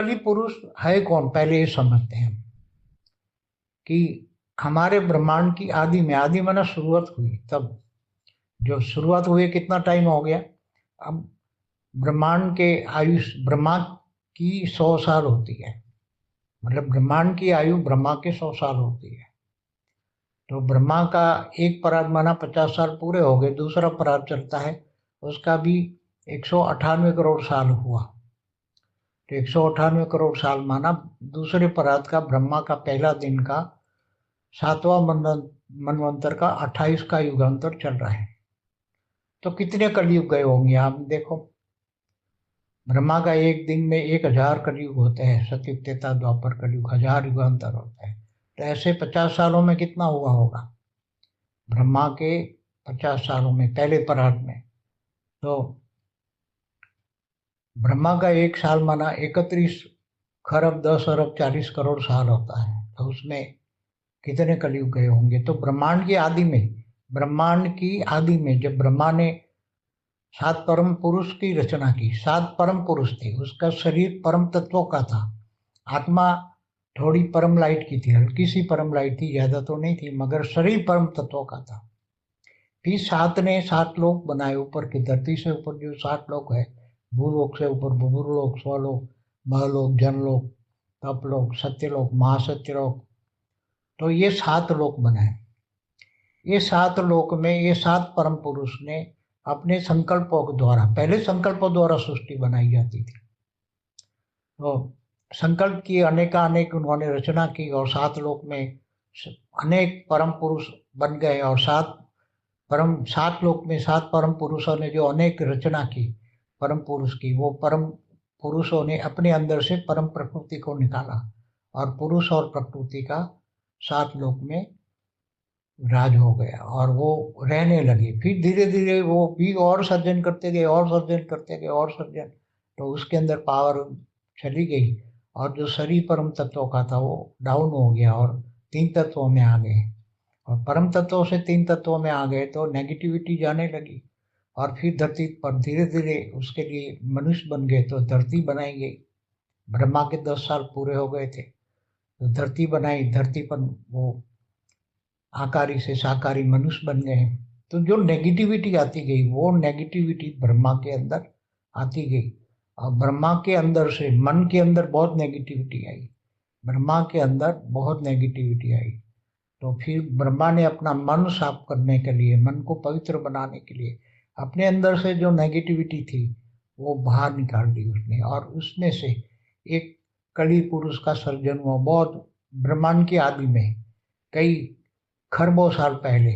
कली पुरुष है कौन, पहले ये समझते हैं कि हमारे ब्रह्मांड की आदि माना शुरुआत हुई तब, जो शुरुआत हुई कितना टाइम हो गया। अब ब्रह्मांड के आयुष ब्रह्मा की 100 साल होती है, मतलब ब्रह्मांड की आयु ब्रह्मा के 100 साल होती है। तो ब्रह्मा का एक पराग माना 50 साल पूरे हो गए, दूसरा पराग चलता है उसका भी 198 करोड़ साल हुआ। तो 198 करोड़ साल माना दूसरे पराग का ब्रह्मा का पहला दिन का 7वां मनवंतर का 28 का युगांतर चल रहा है। तो कितने कलयुग गए होंगे आप देखो। ब्रह्मा का एक दिन में 1000 कलयुग होते हैं, सतयुग त्रेता द्वापर कलयुग 1000 युगांतर होता है। तो ऐसे 50 सालों में कितना हुआ होगा ब्रह्मा के 50 सालों में पहले पराग में। तो ब्रह्मा का एक साल माना 31 खरब 10 अरब 40 करोड़ साल होता है। तो उसमें कितने कलयुग गए होंगे। तो ब्रह्मांड की आदि में जब ब्रह्मा ने 7 परम पुरुष की रचना की, 7 परम पुरुष थे, उसका शरीर परम तत्वों का था, आत्मा थोड़ी परम लाइट की थी, हल्की सी परम लाइट थी, ज्यादा तो नहीं थी, मगर शरीर परम तत्वों का था। फिर 7 ने 7 लोक बनाए ऊपर की धरती से ऊपर जो 7 लोक है, भूलोक से ऊपर भूलोक, स्वलोक, महलोक, जनलोक, तपलोक, सत्यलोक, महासत्यलोक। तो ये 7 लोक बनाए। ये 7 लोक में ये 7 परम पुरुष ने अपने संकल्पों के द्वारा, पहले संकल्पों द्वारा सृष्टि बनाई जाती थी। तो संकल्प की अनेक उन्होंने रचना की और 7 लोक में अनेक परम पुरुष बन गए। और 7 लोक में 7 परम पुरुषों ने जो अनेक रचना की परम पुरुष की, वो परम पुरुषों ने अपने अंदर से परम प्रकृति को निकाला और पुरुष और प्रकृति का 7 लोक में राज हो गया और वो रहने लगे। फिर धीरे धीरे वो भी और सर्जन करते गए, और सर्जन करते गए, और सर्जन। तो उसके अंदर पावर चली गई और जो शरीर परम तत्वों का था वो डाउन हो गया और 3 तत्वों में आ गए। और परम तत्वों से 3 तत्वों में आ गए तो नेगेटिविटी जाने लगी। और फिर धरती पर धीरे धीरे उसके लिए मनुष्य बन गए, तो धरती बनाई गई। ब्रह्मा के 10 साल पूरे हो गए थे तो धरती बनाई, धरती पर वो आकारी से साकारी मनुष्य बन गए। तो जो नेगेटिविटी आती गई वो नेगेटिविटी ब्रह्मा के अंदर आती गई। और ब्रह्मा के अंदर से मन के अंदर बहुत नेगेटिविटी आई, ब्रह्मा के अंदर बहुत नेगेटिविटी आई। तो फिर ब्रह्मा ने अपना मन साफ करने के लिए, मन को पवित्र बनाने के लिए अपने अंदर से जो नेगेटिविटी थी वो बाहर निकाल दी उसने। और उसमें से एक कली पुरुष का सर्जन हुआ, बहुत ब्रह्मांड की आदि में, कई खरबों साल पहले।